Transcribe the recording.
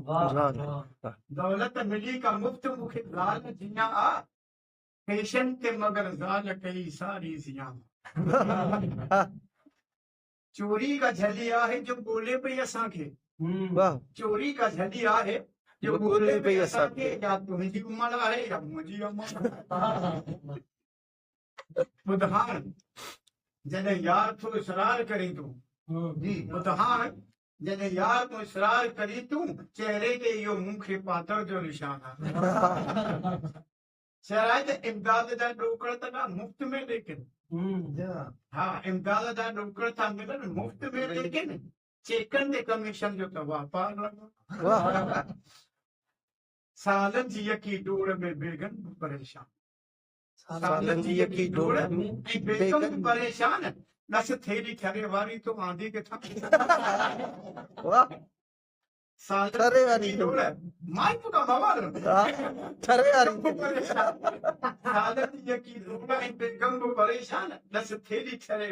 वाह वाह वाह। दौलत मिली का मुफ्त मुखे लाल जिया आ फैशन ते मगर जाल कई सारी जिया चोरी का झलिया है जो बोले पे असां खे वाह चोरी का झलिया है जो जो बोले पे पे असां असां खे या तुंहिंजी उमर आहे या मुंहिंजी उमर ॿुधाण जॾहिं यार तो इसरार करी तूं जी ॿुधाण जॾहिं यार तो इसरार करी तूं चेहरे ते इहो मूंखे पातल जो निशान आहे शरायत इमदाद जा ॾोकड़ त ना मुफ्त में लेकिन हाँ इमदाद जा ॾोकड़ था मिलनि मुफ्त में लेकिन चेकनि ते कमीशन जो त वापार लॻो वाह सालनि जी यकी डोड़ में बेगन बि परेशान सालनि जी यकी डोड़ ऐं बेगम बि परेशान नस थेरी थरे वारी तो आंधी किथां वाह थरे वारी डोड़ माई पुटा मवाल थरे वारी परेशान सालनि जी यकी डोड़ ऐं बेगम बि परेशान नस थेरी थरे